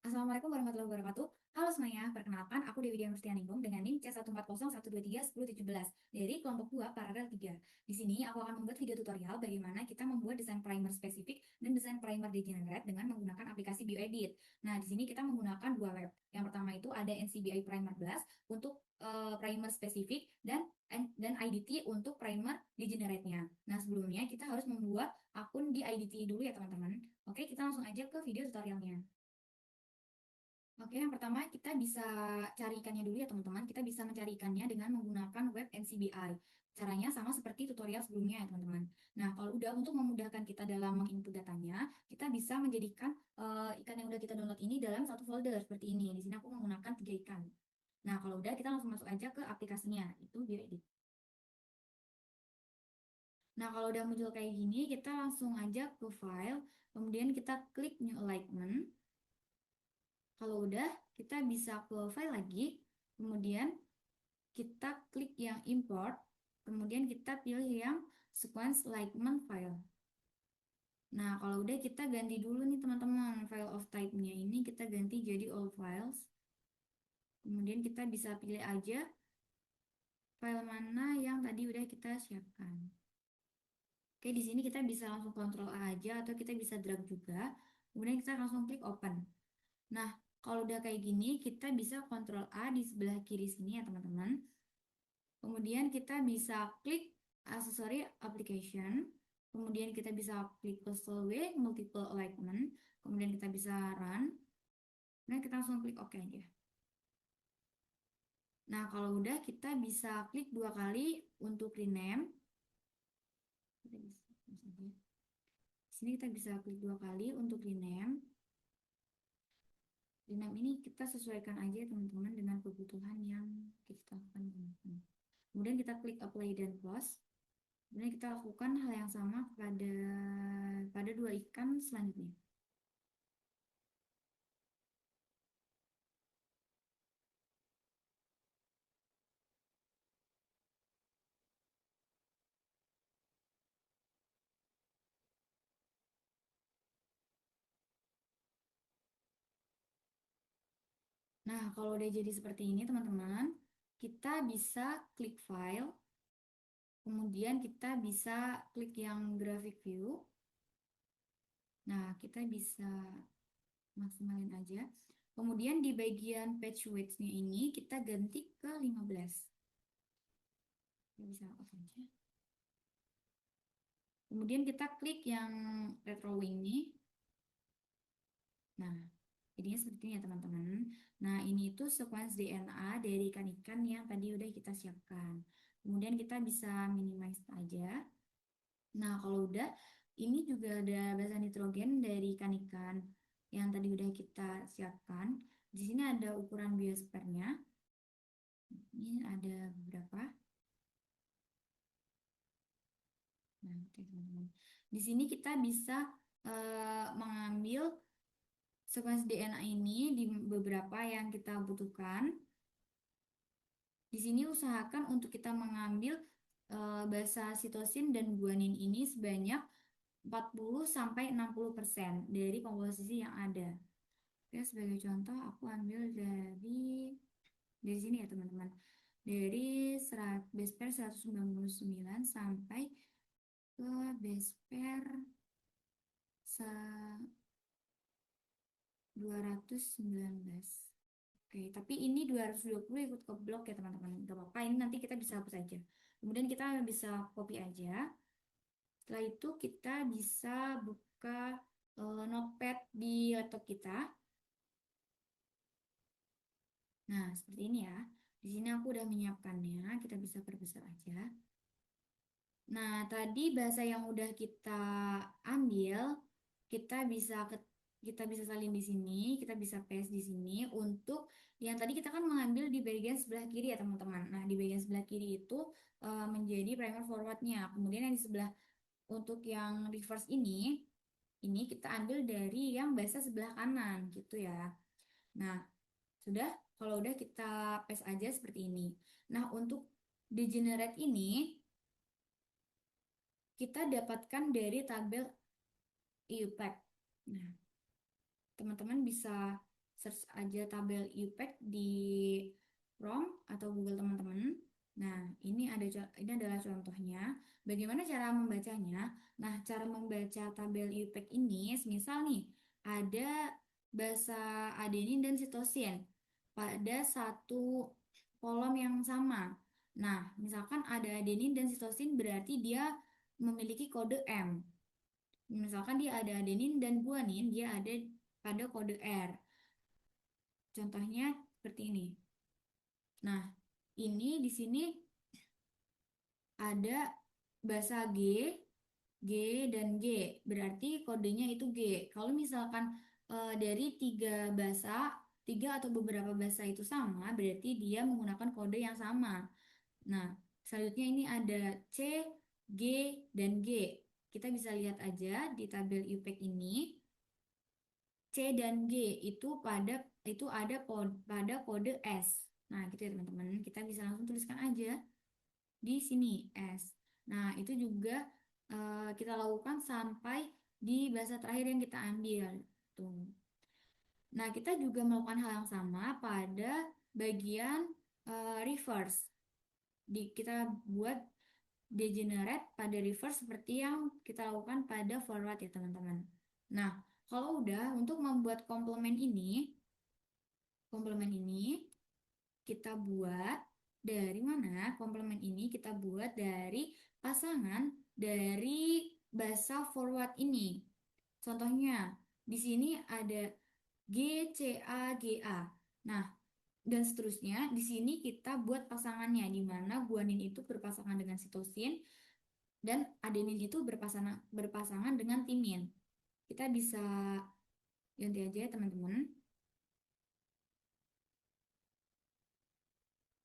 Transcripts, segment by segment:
Assalamualaikum warahmatullahi wabarakatuh. Halo semuanya, perkenalkan aku Dewi Dian Ningrum dengan NIM C1401231017 dari kelompok 2 paralel 3. Di sini aku akan membuat video tutorial bagaimana kita membuat desain primer spesifik dan desain primer degenerate dengan menggunakan aplikasi BioEdit. Nah, di sini kita menggunakan dua web. Yang pertama itu ada NCBI Primer Blast untuk primer spesifik dan IDT untuk primer degenerate-nya. Nah, sebelumnya kita harus membuat akun di IDT dulu ya teman-teman. Oke, kita langsung aja ke video tutorialnya. Oke, yang pertama kita bisa cari ikannya dulu ya teman-teman. Kita bisa mencari ikannya dengan menggunakan web NCBI. Caranya sama seperti tutorial sebelumnya ya teman-teman. Nah, kalau udah untuk memudahkan kita dalam menginput datanya, kita bisa menjadikan ikan yang udah kita download ini dalam satu folder seperti ini. Di sini aku menggunakan 3 ikan. Nah, kalau udah kita langsung masuk aja ke aplikasinya, itu BioEdit. Nah, kalau udah muncul kayak gini, kita langsung aja ke file, kemudian kita klik new alignment. Kalau udah, kita bisa ke file lagi, kemudian kita klik yang import, kemudian kita pilih yang sequence alignment file. Nah, kalau udah kita ganti dulu nih teman-teman, file of type-nya ini kita ganti jadi all files. Kemudian kita bisa pilih aja file mana yang tadi udah kita siapkan. Oke, di sini kita bisa langsung Ctrl A aja atau kita bisa drag juga. Kemudian kita langsung klik open. Nah, kalau udah kayak gini, kita bisa Ctrl A di sebelah kiri sini ya teman-teman. Kemudian kita bisa klik accessory application. Kemudian kita bisa klik Puzzle W, multiple alignment. Kemudian kita bisa run. Nah, kita langsung klik OK aja. Nah, kalau udah kita bisa klik 2 kali untuk rename. Kita bisa, di sini kita bisa klik 2 kali untuk rename. Rename ini kita sesuaikan aja teman-teman dengan kebutuhan yang kita akan gunakan. Kemudian kita klik apply dan close. Kemudian kita lakukan hal yang sama pada 2 ikan selanjutnya. Nah, kalau udah jadi seperti ini teman-teman, kita bisa klik file, kemudian kita bisa klik yang graphic view. Nah, kita bisa maksimalin aja. Kemudian di bagian page width-nya ini kita ganti ke 15. Kita bisa off aja. Kemudian kita klik yang retro wing nih. Nah, jadinya seperti ini ya teman-teman. Nah, ini itu sequence DNA dari ikan-ikan yang tadi udah kita siapkan. Kemudian kita bisa minimize aja. Nah, kalau udah, ini juga ada basa nitrogen dari ikan-ikan yang tadi udah kita siapkan. Di sini ada ukuran biospernya. Ini ada beberapa. Nah, oke teman-teman. Di sini kita bisa mengambil sequence DNA ini di beberapa yang kita butuhkan. Di sini usahakan untuk kita mengambil basa sitosin dan guanin ini sebanyak 40 sampai 60% dari komposisi yang ada. Oke, sebagai contoh aku ambil dari sini ya teman-teman. Dari base pair 199 sampai ke base pair 219. Oke, tapi ini 220 ikut ke blok ya teman-teman. Gak apa-apa, ini nanti kita bisa hapus aja. Kemudian kita bisa copy aja. Setelah itu kita bisa buka notepad di laptop kita. Nah, seperti ini ya. Di sini aku udah menyiapkannya, kita bisa perbesar aja. Nah, tadi bahasa yang udah kita ambil, kita bisa kita bisa salin di sini, kita bisa paste di sini untuk yang tadi kita kan mengambil di bagian sebelah kiri ya teman-teman. Nah, di bagian sebelah kiri itu menjadi primer forwardnya. Kemudian yang di sebelah untuk yang reverse ini kita ambil dari yang bahasa sebelah kanan gitu ya. Nah, sudah, kalau udah kita paste aja seperti ini. Nah, untuk degenerate ini kita dapatkan dari tabel EUPAC. Nah, teman-teman bisa search aja tabel UPAC di Chrome atau Google teman-teman. Nah, ini adalah contohnya. Bagaimana cara membacanya? Nah, cara membaca tabel UPAC ini, misal nih, ada basa adenin dan sitosin pada satu kolom yang sama. Nah, misalkan ada adenin dan sitosin berarti dia memiliki kode M. Misalkan dia ada adenin dan guanin, dia ada pada kode R. Contohnya seperti ini. Nah, ini di sini ada bahasa G dan G. Berarti kodenya itu G. Kalau misalkan dari tiga atau beberapa bahasa itu sama, berarti dia menggunakan kode yang sama. Nah, selanjutnya ini ada C, G, dan G. Kita bisa lihat aja di tabel UPAC ini. C dan G itu ada pada kode S. Nah, gitu ya teman-teman. Kita bisa langsung tuliskan aja di sini S. Nah, itu juga kita lakukan sampai di bahasa terakhir yang kita ambil. Tuh. Nah, kita juga melakukan hal yang sama pada bagian reverse. Kita buat degenerate pada reverse seperti yang kita lakukan pada forward ya teman-teman. Nah, kalau udah untuk membuat komplement ini kita buat dari mana? Komplement ini kita buat dari pasangan dari bahasa forward ini. Contohnya, di sini ada G, C, A, G, A. Nah, dan seterusnya, di sini kita buat pasangannya, di mana guanin itu berpasangan dengan sitosin, dan adenin itu berpasangan dengan timin. Kita bisa ganti aja ya teman-teman.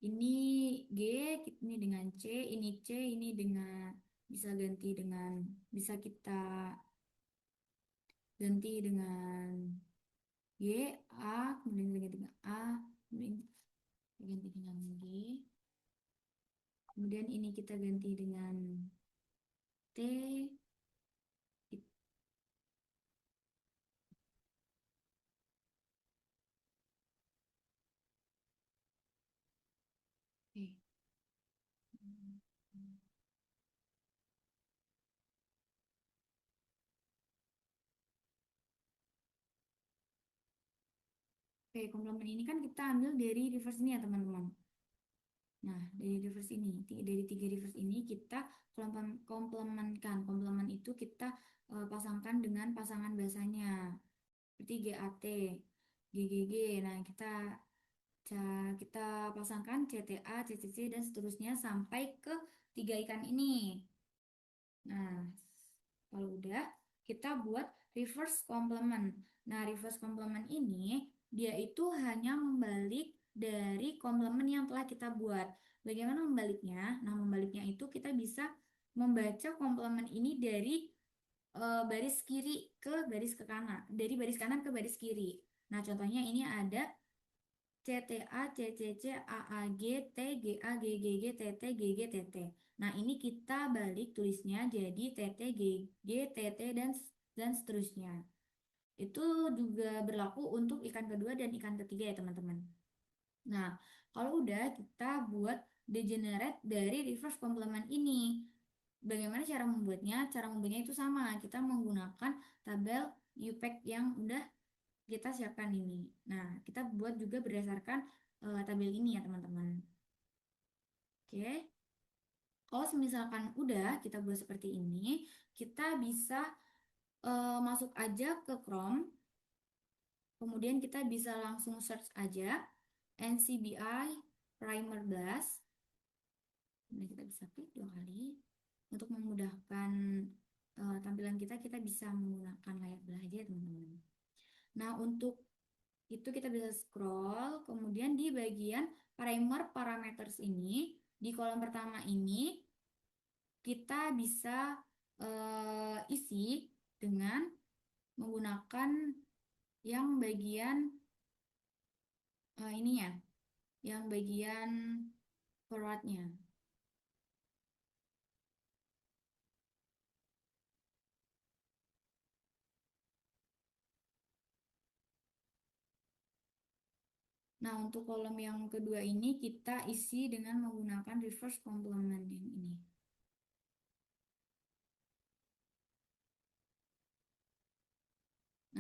Ini G, ini dengan C, ini dengan bisa kita ganti dengan G, A, kemudian ganti dengan A, kemudian ganti dengan G, kemudian ini kita ganti dengan T. Oke. Oke, komplement ini kan kita ambil dari reverse ini ya teman-teman. Nah, dari reverse ini, dari tiga reverse ini kita komplementkan. Komplement itu kita pasangkan dengan pasangan bahasanya. Seperti GAT, GGG. Nah, kita pasangkan CTA, CCC, dan seterusnya sampai ke tiga ikan ini. Nah, kalau udah, kita buat reverse complement. Nah, reverse complement ini, dia itu hanya membalik dari komplement yang telah kita buat. Bagaimana membaliknya? Nah, membaliknya itu kita bisa membaca komplement ini dari baris kiri ke baris ke kanan, dari baris kanan ke baris kiri. Nah, contohnya ini ada CTA, CCC, AAG, TGA, GGG, TT, GG, TT. Nah, ini kita balik tulisnya jadi TT, GG, TT, dan seterusnya. Itu juga berlaku untuk ikan kedua dan ikan ketiga ya teman-teman. Nah, kalau udah kita buat degenerate dari reverse complement ini. Bagaimana cara membuatnya? Cara membuatnya itu sama. Kita menggunakan tabel UPAC yang udah kita siapkan ini. Nah, kita buat juga berdasarkan tabel ini ya teman-teman. Oke. Kalau misalkan udah kita buat seperti ini, kita bisa masuk aja ke Chrome. Kemudian kita bisa langsung search aja NCBI Primer Blast. Nah, kita bisa klik 2 kali. Untuk memudahkan tampilan kita bisa menggunakan layar belah aja teman-teman. Nah, untuk itu kita bisa scroll, kemudian di bagian primer parameters ini, di kolom pertama ini, kita bisa isi dengan menggunakan yang bagian ininya, yang bagian forwardnya. Nah, untuk kolom yang kedua ini kita isi dengan menggunakan reverse complement yang ini.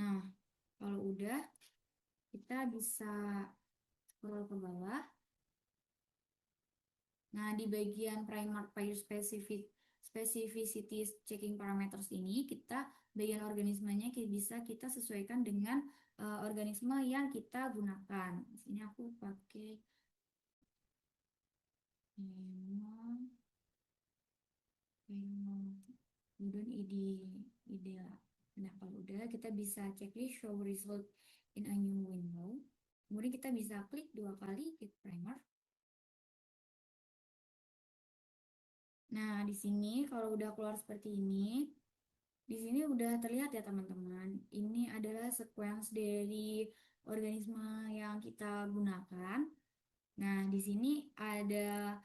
Nah, kalau udah, kita bisa scroll ke bawah. Nah, di bagian primer pair specificity checking parameters ini, kita bagian organismenya bisa kita sesuaikan dengan organisme yang kita gunakan. Di sini aku pakai kemudian ide. Nah, kalau udah kita bisa checklist show result in a new window. Kemudian kita bisa klik 2 kali klik primer. Nah, di sini kalau udah keluar seperti ini, di sini udah terlihat ya teman-teman. Ini adalah sequence dari organisme yang kita gunakan. Nah, di sini ada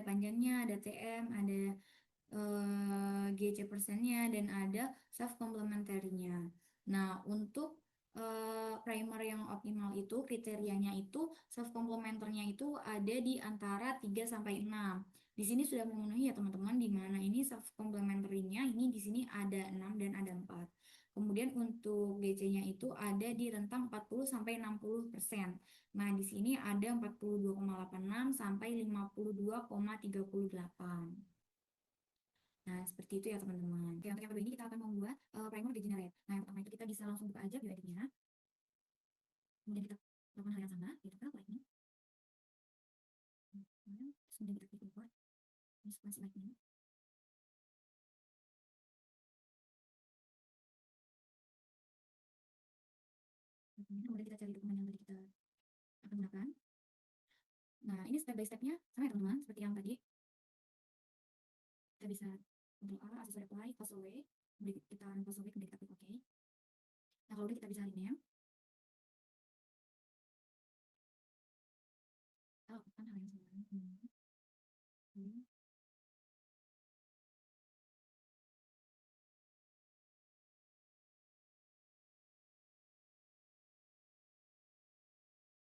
panjangnya, ada TM, ada GC persennya, dan ada self complementary-nya. Nah, untuk primer yang optimal itu kriterianya itu self complementernya itu ada di antara 3 sampai 6. Di sini sudah memenuhi ya teman-teman, di mana ini self complementary-nya ini di sini ada 6 dan ada 4. Kemudian untuk GC-nya itu ada di rentang 40 sampai 60%. Nah, di sini ada 42,86 sampai 52,38. Nah, seperti itu ya teman-teman. Oke, untuk yang kedua ini kita akan membuat primer degenerate. Nah, yang pertama itu kita bisa langsung buka aja view editnya. Kemudian kita lakukan hal yang sama, yaitu ke lightning. Kemudian kita klik import. Ini sequence lightning. Kemudian kita cari dokumen yang tadi kita akan gunakan. Nah, ini step by stepnya sama ya teman-teman, seperti yang tadi. Kita bisa Ctrl A, accessory apply, pass away. Kemudian kita pass away, kemudian kita klik OK. Nah, kalau udah kita bisa rename. Kita lakukan hal yang sama.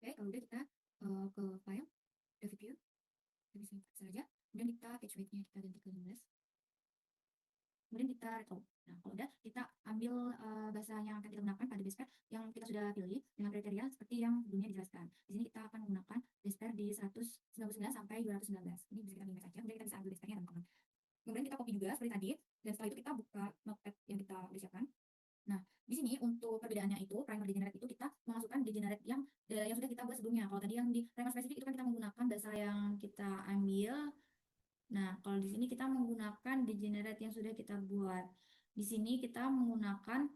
Oke, kalau udah kita ke file, review, kita bisa saja. Kemudian kita page weight-nya kita ganti ke 15. Kemudian kita retro. Nah, kalau udah kita ambil bahasa yang akan kita gunakan pada base pair yang kita sudah pilih dengan kriteria seperti yang sebelumnya dijelaskan. Di sini kita akan menggunakan base pair di 199 sampai 219. Ini bisa kita minimize saja, kemudian kita bisa ambil base pairnya teman-teman. Kemudian kita copy juga seperti tadi, dan setelah itu kita buka notepad yang kita udah siapkan. Nah, di sini untuk perbedaannya itu, primer degenerate itu kita memasukkan degenerate yang sudah kita buat sebelumnya. Kalau tadi yang di primer spesifik itu kan kita menggunakan bahasa yang kita ambil. Nah, kalau di sini kita menggunakan degenerate yang sudah kita buat. Di sini kita menggunakan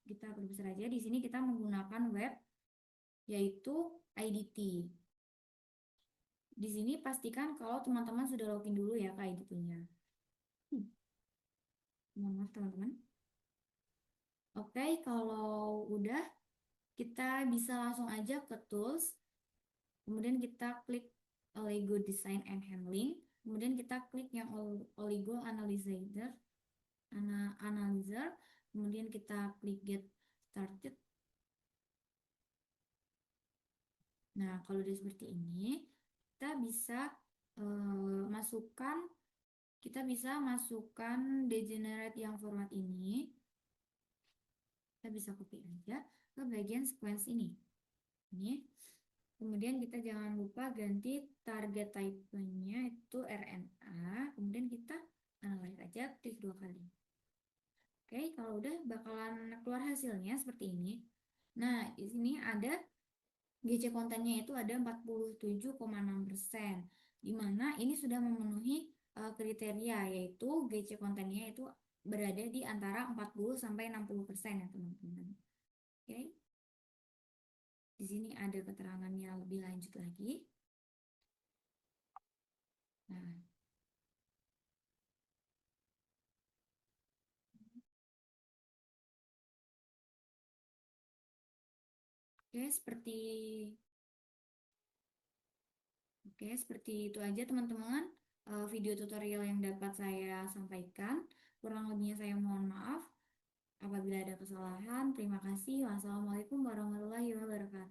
kita perbesar aja. Di sini kita menggunakan web yaitu IDT. Di sini pastikan kalau teman-teman sudah login dulu ya ke IDT-nya. Mohon maaf teman-teman. Oke, kalau udah kita bisa langsung aja ke tools. Kemudian kita klik Oligo Design and Handling. Kemudian kita klik yang Oligo Analyzer. Kemudian kita klik Get Started. Nah, kalau udah seperti ini, kita bisa masukkan degenerate yang format ini. Kita bisa copy aja ke bagian sequence ini. Ini. Kemudian kita jangan lupa ganti target type-nya itu RNA. Kemudian kita analyze aja, klik 2 kali. Oke, kalau udah bakalan keluar hasilnya seperti ini. Nah, di sini ada GC kontennya itu ada 47,6%, di mana ini sudah memenuhi kriteria, yaitu GC kontennya itu berada di antara 40 sampai 60% ya teman-teman. Oke. Di sini ada keterangannya lebih lanjut lagi. Nah, oke, seperti itu aja teman-teman video tutorial yang dapat saya sampaikan. Kurang lebihnya saya mohon maaf apabila ada kesalahan. Terima kasih. Wassalamualaikum warahmatullahi wabarakatuh.